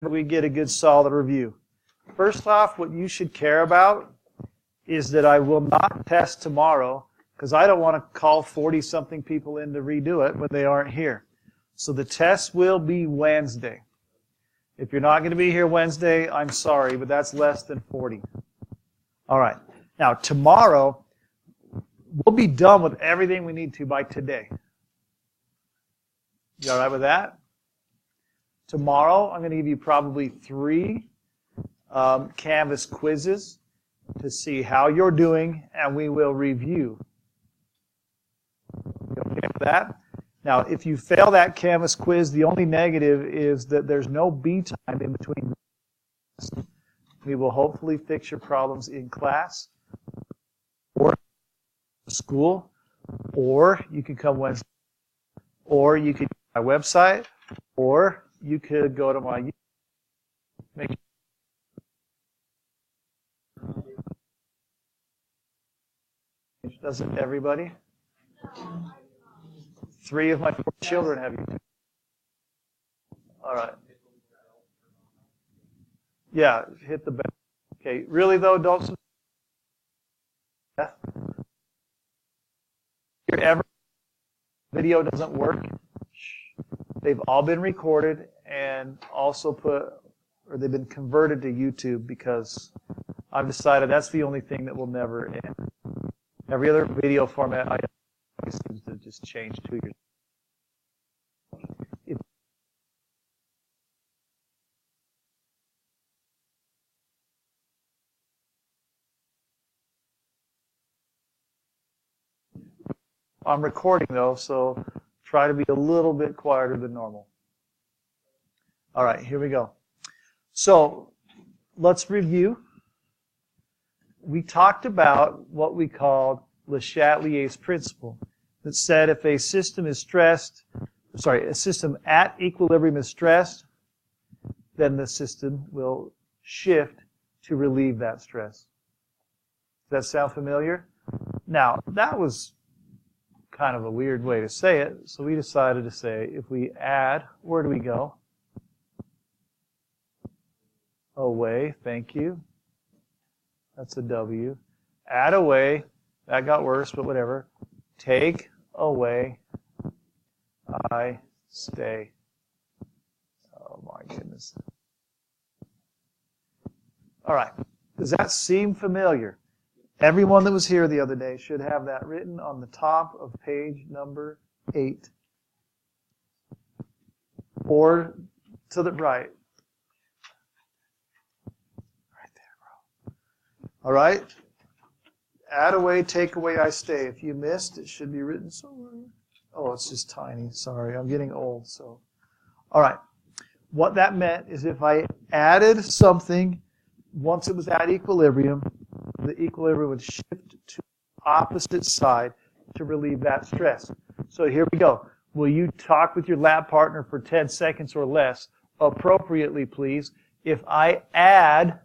we get a good solid review. First off, what you should care about is that I will not test tomorrow because I don't want to call 40-something people in to redo it when they aren't here. So the test will be Wednesday. If you're not going to be here Wednesday, I'm sorry, but that's less than 40. All right. Now, tomorrow, we'll be done with everything we need to by today. You all right with that? Tomorrow, I'm going to give you probably 3 Canvas quizzes to see how you're doing, and we will review. You okay with that? Now, if you fail that Canvas quiz, the only negative is that there's no B time in between. We will hopefully fix your problems in class or school, or you can come Wednesday, or you could go to my website, or you could go to my YouTube. Doesn't everybody? 3 of my 4 children have YouTube. All right. Yeah, hit the bell. Okay, really though, don't subscribe. If ever video doesn't work, they've all been recorded and also they've been converted to YouTube because I've decided that's the only thing that will never end. Every other video format I seems to just change 2 years. I'm recording though, so try to be a little bit quieter than normal. All right, here we go. So let's review. We talked about what we called Lechatliers principle that said if a system is a system at equilibrium is stressed, then the system will shift to relieve that stress. Does that sound familiar? Now, that was kind of a weird way to say it, so we decided to say if we add, where do we go? Away, thank you. That's a W. Add away, that got worse, but whatever. Take away, I stay. Oh my goodness. All right, does that seem familiar? Everyone that was here the other day should have that written on the top of page number 8. Or to the right. Right there, bro. All right? Add away, take away, I stay. If you missed, it should be written somewhere. Oh, it's just tiny. Sorry, I'm getting old. So, all right. What that meant is if I added something once it was at equilibrium, the equilibrium would shift to the opposite side to relieve that stress. So here we go. Will you talk with your lab partner for 10 seconds or less appropriately, please? If I add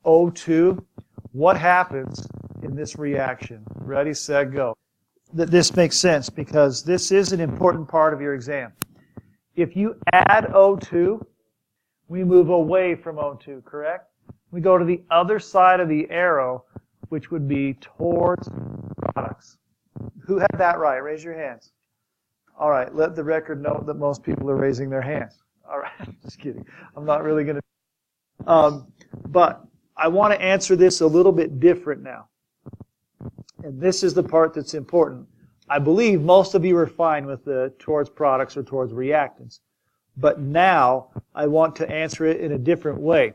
O2, what happens in this reaction? Ready, set, go. This makes sense because this is an important part of your exam. If you add O2, we move away from O2, correct? We go to the other side of the arrow, which would be towards products. Who had that right? Raise your hands. All right, let the record note that most people are raising their hands. All right, just kidding. I'm not really going to. But I want to answer this a little bit different now. And this is the part that's important. I believe most of you are fine with the towards products or towards reactants. But now I want to answer it in a different way.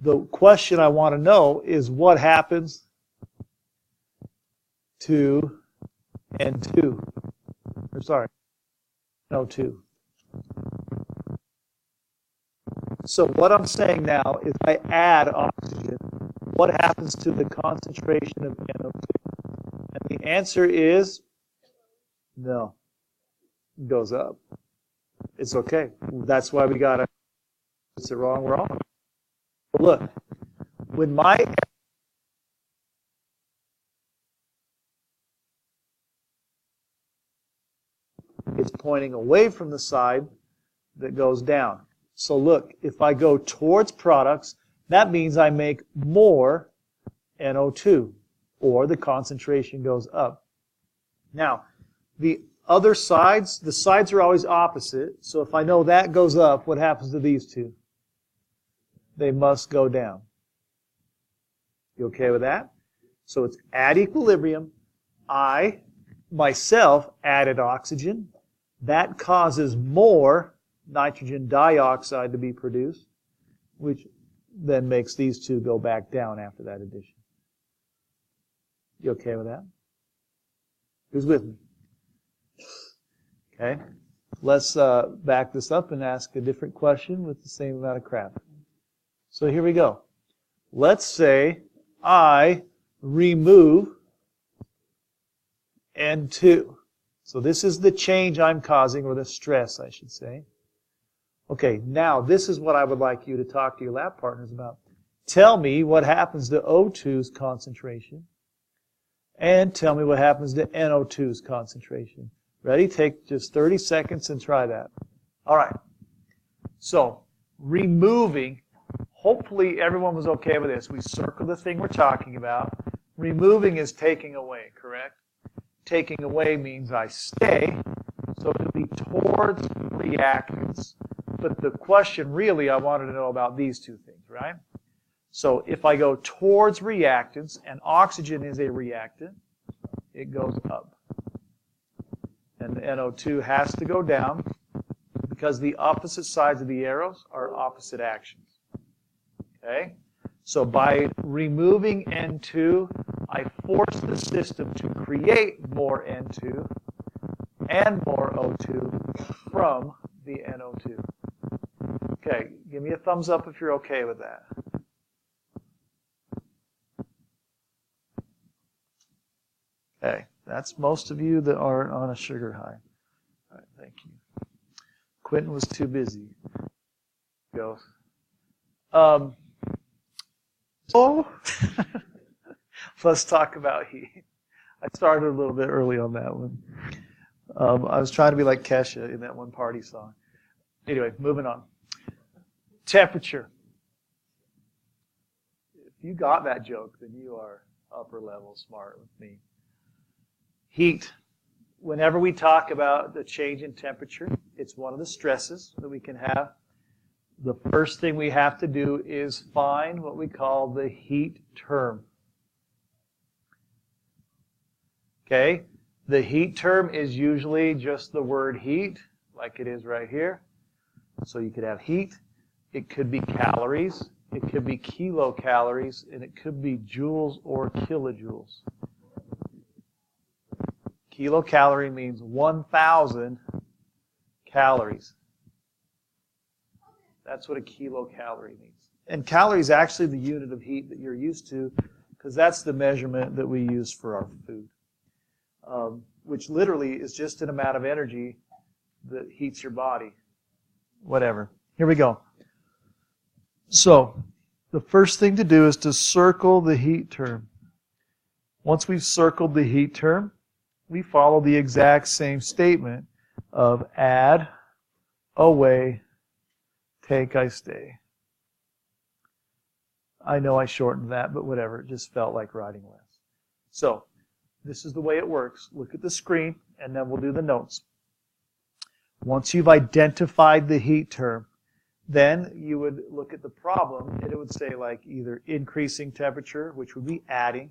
The question I want to know is what happens to N2. Or sorry, O2. So what I'm saying now is I add oxygen. What happens to the concentration of NO2? And the answer is no. It goes up. It's okay. That's why we got to. It's wrong. Look, when my it's pointing away from the side that goes down. So look, if I go towards products, that means I make more NO2, or the concentration goes up. Now, the other sides, the sides are always opposite, so if I know that goes up, what happens to these two? They must go down. You okay with that? So it's at equilibrium. I, myself, added oxygen. That causes more nitrogen dioxide to be produced, which then makes these two go back down after that addition. You okay with that? Who's with me? Okay. Let's back this up and ask a different question with the same amount of crap. So here we go. Let's say I remove N2. So this is the change I'm causing, or the stress, I should say. Okay, now this is what I would like you to talk to your lab partners about. Tell me what happens to O2's concentration, and tell me what happens to NO2's concentration. Ready? Take just 30 seconds and try that. All right. So, removing, hopefully everyone was okay with this. We circle the thing we're talking about. Removing is taking away, correct? Taking away means I stay, so it'll be towards reactants. But the question really I wanted to know about these two things, right? So if I go towards reactants, and oxygen is a reactant, it goes up. And the NO2 has to go down because the opposite sides of the arrows are opposite actions. Okay? So by removing N2, I force the system to create more N2 and more O2 from the NO2. Okay, give me a thumbs up if you're okay with that. Okay, that's most of you that aren't on a sugar high. All right, thank you. Quentin was too busy. Go. So, let's talk about heat. I started a little bit early on that one. I was trying to be like Kesha in that one party song. Anyway, moving on. Temperature. If you got that joke, then you are upper level smart with me. Heat. Whenever we talk about the change in temperature, it's one of the stresses that we can have. The first thing we have to do is find what we call the heat term. Okay? The heat term is usually just the word heat, like it is right here. So you could have heat. It could be calories. It could be kilocalories. And it could be joules or kilojoules. Kilocalorie means 1,000 calories. That's what a kilocalorie means. And calorie is actually the unit of heat that you're used to, because that's the measurement that we use for our food, which literally is just an amount of energy that heats your body. Whatever. Here we go. So, the first thing to do is to circle the heat term. Once we've circled the heat term, we follow the exact same statement of add, away, take, I stay. I know I shortened that, but whatever. It just felt like writing less. So, this is the way it works. Look at the screen, and then we'll do the notes. Once you've identified the heat term, then you would look at the problem, and it would say like either increasing temperature, which would be adding,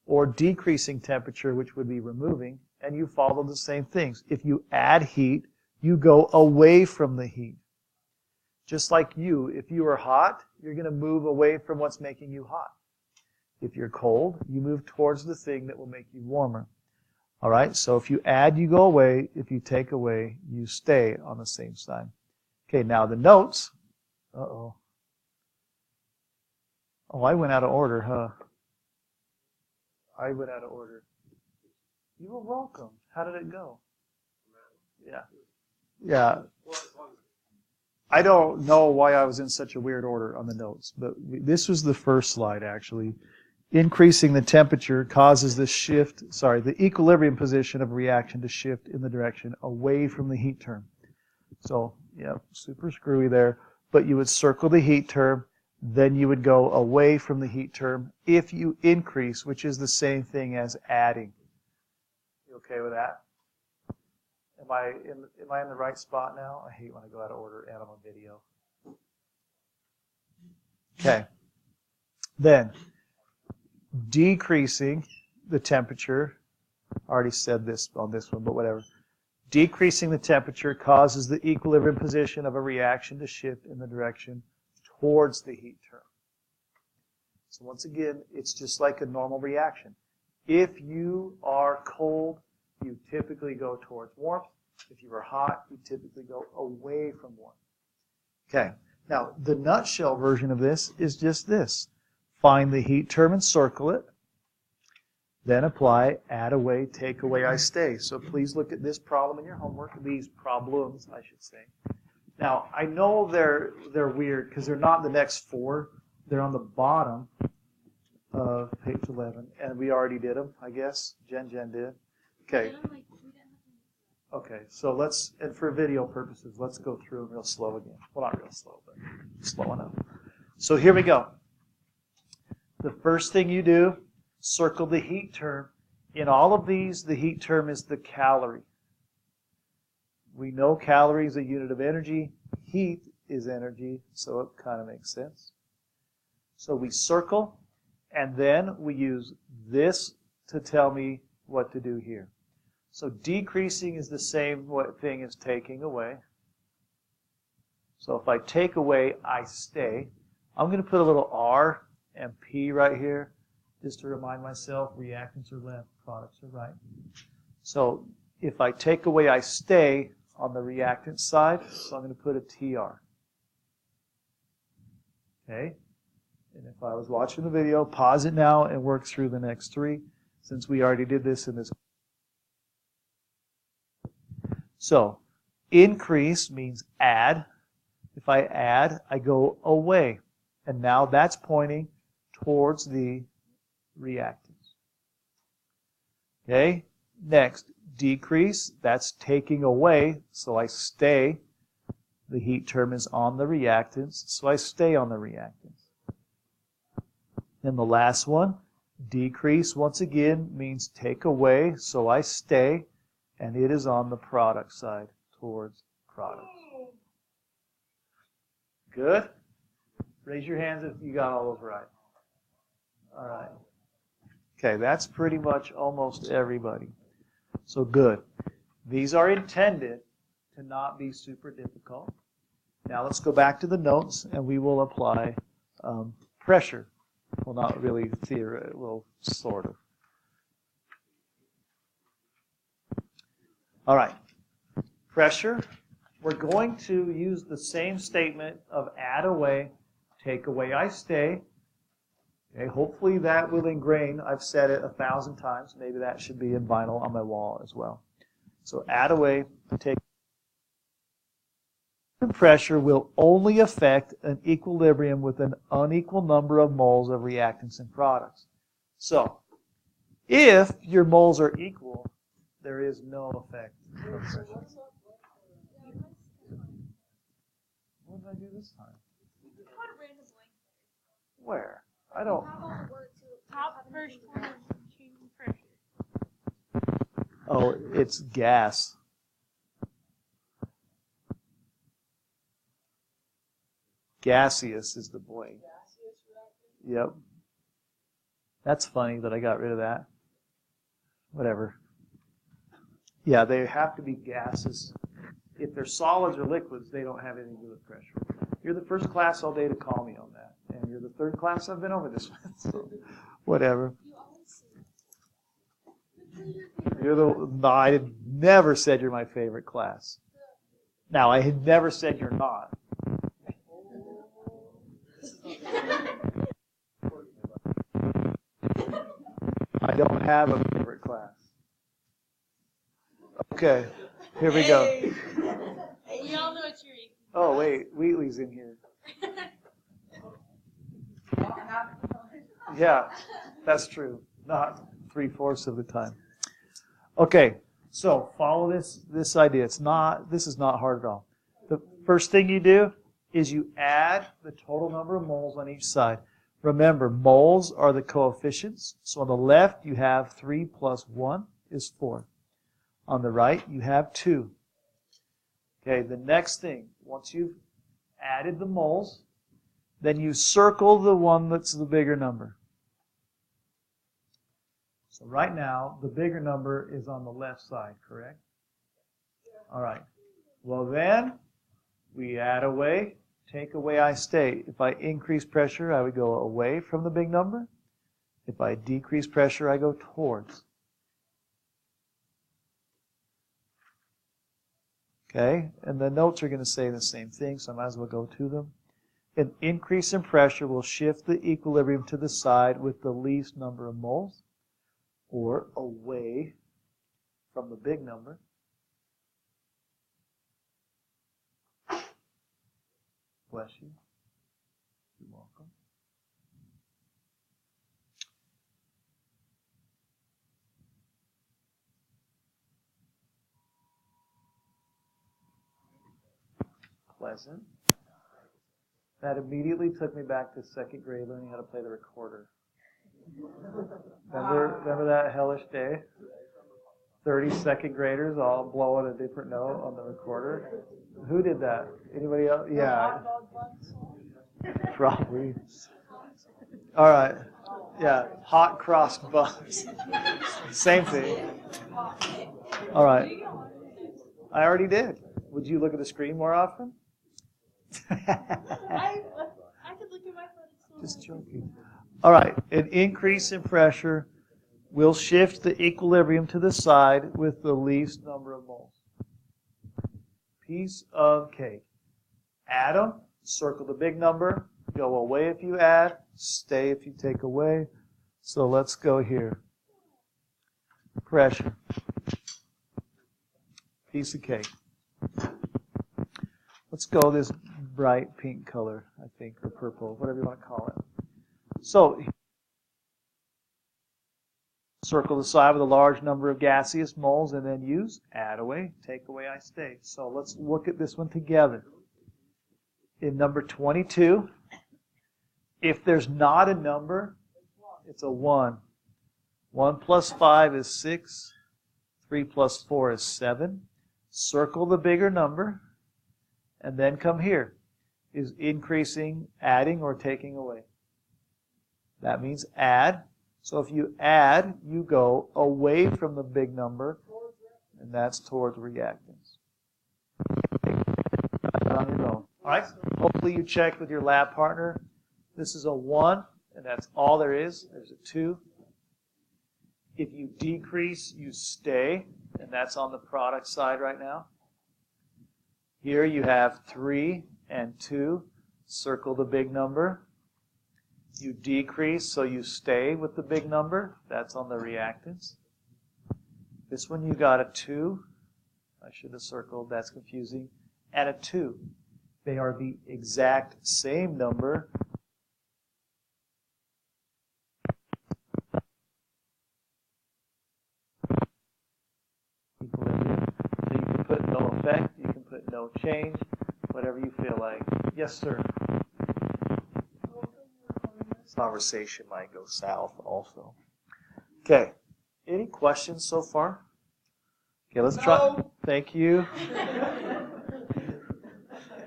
or decreasing temperature, which would be removing, and you follow the same things. If you add heat, you go away from the heat. Just like you, if you are hot, you're going to move away from what's making you hot. If you're cold, you move towards the thing that will make you warmer. All right, so if you add, you go away. If you take away, you stay on the same side. Okay, now the notes. Uh-oh. Oh, I went out of order, huh? I went out of order. You were welcome. How did it go? Yeah. Yeah. I don't know why I was in such a weird order on the notes, but this was the first slide, actually. Increasing the temperature causes the the equilibrium position of a reaction to shift in the direction away from the heat term. So Yep, super screwy there. But you would circle the heat term, then you would go away from the heat term if you increase, which is the same thing as adding. You okay with that? Am I in the right spot now? I hate when I go out of order and I'm on video. Okay. Then, decreasing the temperature. I already said this on this one, but whatever. Decreasing the temperature causes the equilibrium position of a reaction to shift in the direction towards the heat term. So once again, it's just like a normal reaction. If you are cold, you typically go towards warmth. If you are hot, you typically go away from warmth. Okay. Now, the nutshell version of this is just this. Find the heat term and circle it. Then apply, add away, take away, I stay. So please look at this problem in your homework. These problems, I should say. Now, I know they're weird because they're not the next four. They're on the bottom of page 11. And we already did them, I guess. Jen did. Okay. Okay, so let's, and for video purposes, let's go through them real slow again. Well, not real slow, but slow enough. So here we go. The first thing you do, circle the heat term. In all of these, the heat term is the calorie. We know calorie is a unit of energy. Heat is energy, so it kind of makes sense. So we circle, and then we use this to tell me what to do here. So decreasing is the same thing as taking away. So if I take away, I stay. I'm going to put a little R and P right here just to remind myself reactants are left, products are right. So if I take away, I stay on the reactant side. So I'm going to put a TR. Okay? And if I was watching the video, pause it now and work through the next three since we already did this in this. So, increase means add. If I add, I go away. And now that's pointing towards the reactants. Okay? Next, decrease. That's taking away, so I stay. The heat term is on the reactants, so I stay on the reactants. Then the last one, decrease, once again, means take away, so I stay. And it is on the product side, towards products. Good? Raise your hands if you got all those right. All right. Okay, that's pretty much almost everybody. So good. These are intended to not be super difficult. Now let's go back to the notes, and we will apply pressure. Well, not really theoretically, well, sort of. All right, pressure, we're going to use the same statement of add away, take away, I stay. Okay, hopefully that will ingrain. I've said it 1,000 times. Maybe that should be in vinyl on my wall as well. So add away, take pressure will only affect an equilibrium with an unequal number of moles of reactants and products. So if your moles are equal, there is no effect of pressure. What did I do this time? Where? I don't. Top first one is change pressure. Oh, it's gas. Gaseous is the blank. Yep. That's funny that I got rid of that. Whatever. Yeah, they have to be gases. If they're solids or liquids, they don't have anything to do with pressure. You're the first class all day to call me on that. And you're the third class I've been over this with. So, whatever. No, I had never said you're my favorite class. Now, I had never said you're not. I don't have a favorite class. Okay, here we go. We all know what you're eating. Oh, wait, Wheatley's in here. Yeah, that's true. Not 3/4 of the time. Okay, so follow this idea. This is not hard at all. First thing you do is you add the total number of moles on each side. Remember, moles are the coefficients. So on the left, you have 3 plus 1 is 4. On the right, you have 2. Okay, the next thing, once you've added the moles, then you circle the one that's the bigger number. So right now, the bigger number is on the left side, correct? All right. Well then, we add away, take away, I stay. If I increase pressure, I would go away from the big number. If I decrease pressure, I go towards. Okay, and the notes are going to say the same thing, so I might as well go to them. An increase in pressure will shift the equilibrium to the side with the least number of moles, or away from the big number. Bless you. You're welcome. Pleasant. That immediately took me back to second grade learning how to play the recorder. Remember that hellish day? 30 second graders all blowing a different note on the recorder. Who did that? Anybody else? Yeah. Probably. All right. Yeah. Hot cross buns. Same thing. All right. I already did. Would you look at the screen more often? I could look at my phone. Just joking. All right. An increase in pressure will shift the equilibrium to the side with the least number of moles. Piece of cake. Add them, circle the big number, go away if you add, stay if you take away. So let's go here. Pressure. Piece of cake. Let's go this bright pink color, I think, or purple, whatever you want to call it. So, circle the side with a large number of gaseous moles and then use add away, take away, I stay. So let's look at this one together. In number 22, if there's not a number, it's a 1. 1 plus 5 is 6. 3 plus 4 is 7. Circle the bigger number, and then come here. Is increasing, adding, or taking away? That means add. So if you add, you go away from the big number, and that's towards reactants. On your own. All right? Hopefully you checked with your lab partner. This is a 1, and that's all there is. There's a 2. If you decrease, you stay, and that's on the product side right now. Here you have 3 and 2. Circle the big number. You decrease, so you stay with the big number. That's on the reactants. This one you got a 2. I should have circled. That's confusing. And a 2. They are the exact same number. Equilibrium. So you can put no effect. You can put no change. Whatever you feel like. Yes, sir. Conversation might go south also. Okay. Any questions so far? Okay, let's try. Thank you.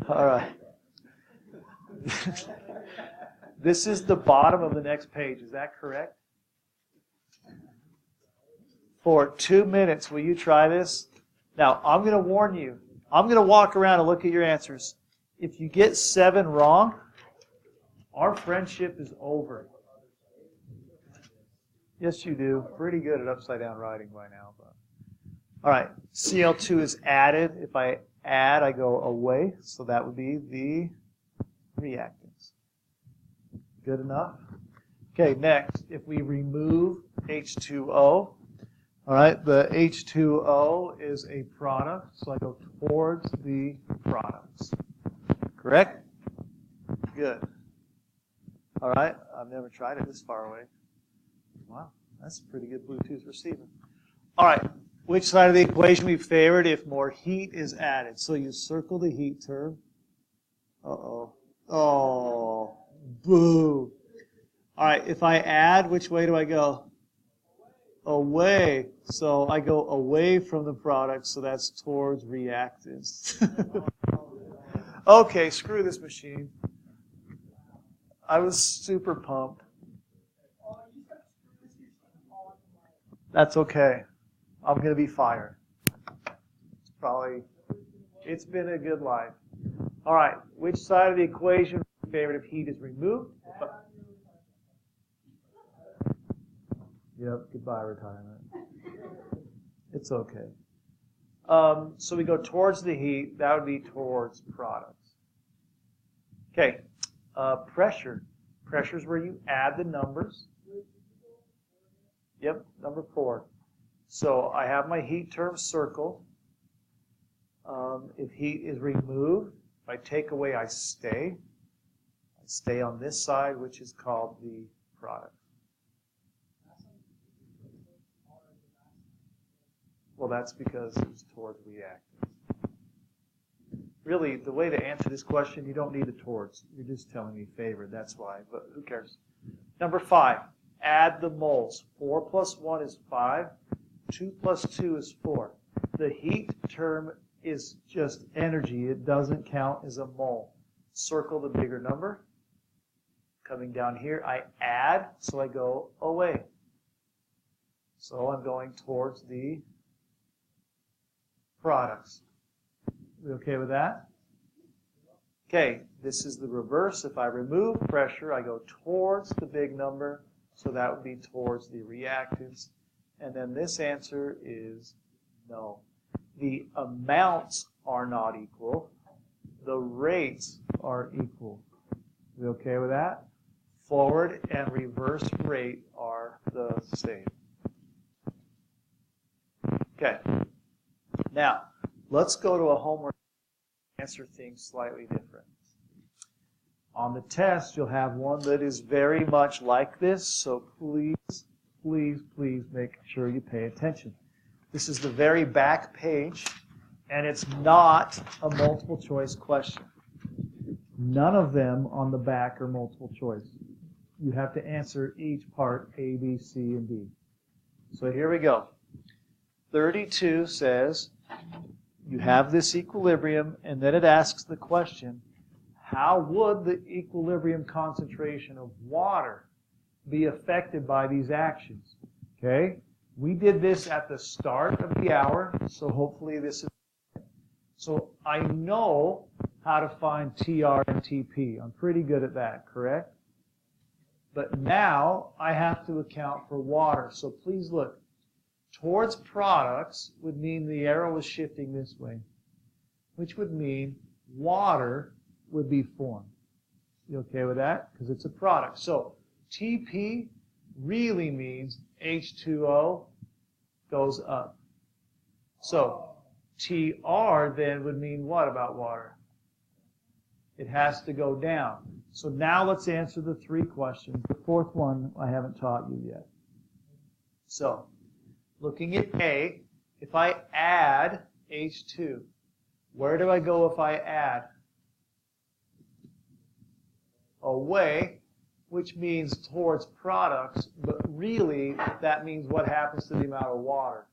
All right. This is the bottom of the next page. Is that correct? For 2 minutes, will you try this? Now, I'm going to warn you. I'm going to walk around and look at your answers. If you get 7 wrong, our friendship is over. Yes, you do. Pretty good at upside down writing by now. But. All right. Cl2 is added. If I add, I go away. So that would be the reactants. Good enough? Okay, next. If we remove H2O, all right, the H2O is a product. So I go towards the products. Correct? Good. All right, I've never tried it this far away. Wow, that's pretty good Bluetooth receiving. All right, which side of the equation we favored if more heat is added? So you circle the heat term, Uh-oh. Oh, boo. All right, if I add, which way do I go? Away. So I go away from the product, so that's towards reactants. Okay, screw this machine. I was super pumped. That's okay. I'm going to be fired. It's been a good life. All right, which side of the equation in favor of heat is removed? Yep, goodbye retirement. It's okay. So we go towards the heat. That would be towards products. Okay, pressure. Pressure is where you add the numbers. Yep, number 4. So I have my heat term circled. If heat is removed, if I take away, I stay. I stay on this side, which is called the product. Well, that's because it's towards reactants. Really, the way to answer this question, you don't need the towards. You're just telling me favored. That's why, but who cares? Number 5, add the moles. 4 plus 1 is 5. 2 plus 2 is 4. The heat term is just energy. It doesn't count as a mole. Circle the bigger number. Coming down here, I add, so I go away. So I'm going towards the products. We okay with that? Okay, this is the reverse. If I remove pressure, I go towards the big number, so that would be towards the reactants. And then this answer is no. The amounts are not equal. The rates are equal. We okay with that? Forward and reverse rate are the same. Okay. Now, let's go to a homework and answer things slightly different. On the test, you'll have one that is very much like this, so please, please, please make sure you pay attention. This is the very back page, and it's not a multiple choice question. None of them on the back are multiple choice. You have to answer each part A, B, C, and D. So here we go. 32 says you have this equilibrium, and then it asks the question, how would the equilibrium concentration of water be affected by these actions? Okay? We did this at the start of the hour, so hopefully this is... So I know how to find TR and TP. I'm pretty good at that, correct? But now I have to account for water. So please look. Towards products would mean the arrow is shifting this way, which would mean water would be formed. You okay with that? Because it's a product. So TP really means H2O goes up. So TR then would mean what about water? It has to go down. So now let's answer the 3 questions. The 4th one I haven't taught you yet. So looking at A, if I add H2, where do I go if I add? Away, which means towards products, but really that means what happens to the amount of water.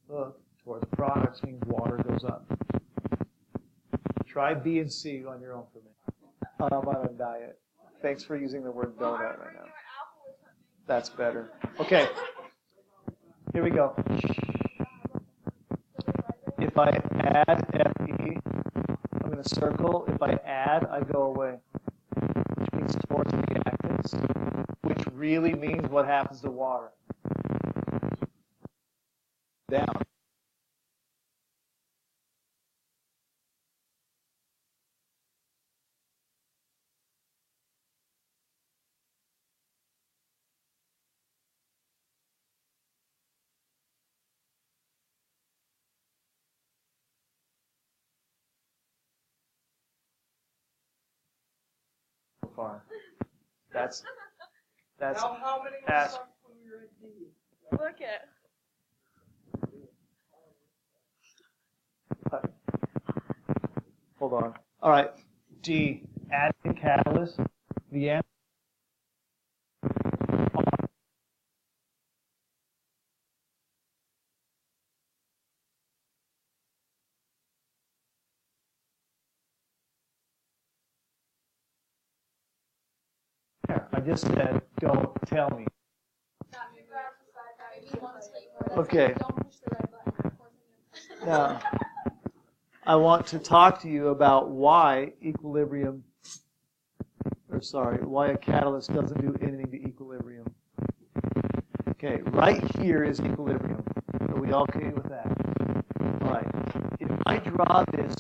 Look, towards products means water goes up. Try B and C on your own for me. I'm on a diet. Thanks for using the word donut right now. That's better. Okay. Here we go. If I add Fe, I'm going to circle. If I add, I go away, which means towards reactants, which really means what happens to water. Down. So far. That's How many were ask. stuck when we were at D? Look at. Hold on. All right. D, adding a catalyst. The answer. I just said, don't tell me. Okay. Now, I want to talk to you about why equilibrium, why a catalyst doesn't do anything to equilibrium. Okay, right here is equilibrium. Are we okay with that? All right. If I draw this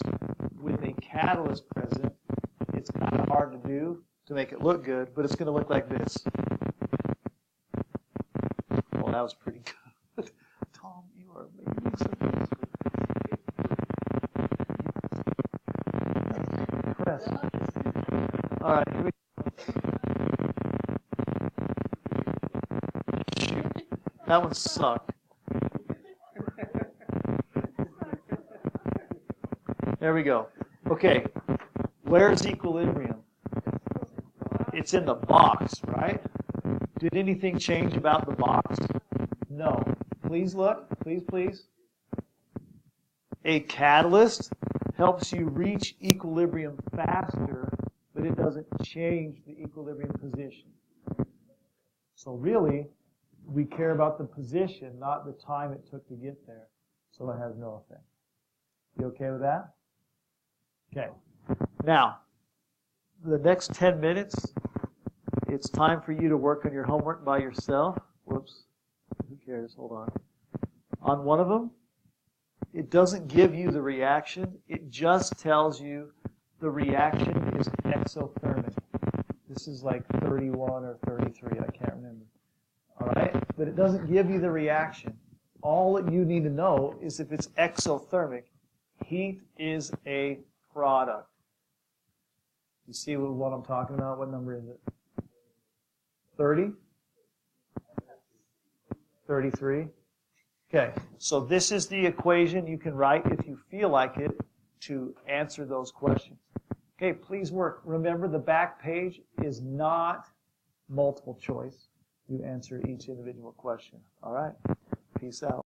with a catalyst present, it's kind of hard to do to make it look good, but it's going to look like this. Well, that was pretty good. Tom, you are making something. Press. All right, here we go. Shoot. That one sucked. There we go. Okay, where's equilibrium? It's in the box, right? Did anything change about the box? No. Please look. Please, please. A catalyst helps you reach equilibrium faster, but it doesn't change the equilibrium position. So really, we care about the position, not the time it took to get there. So it has no effect. You okay with that? Okay. Now, the next 10 minutes, it's time for you to work on your homework by yourself. Whoops. Who cares? Hold on. On one of them, it doesn't give you the reaction. It just tells you the reaction is exothermic. This is like 31 or 33. I can't remember. All right? But it doesn't give you the reaction. All that you need to know is if it's exothermic, heat is a product. You see what I'm talking about? What number is it? 30? 33? Okay, so this is the equation you can write if you feel like it to answer those questions. Okay, please work. Remember, the back page is not multiple choice. You answer each individual question. All right? Peace out.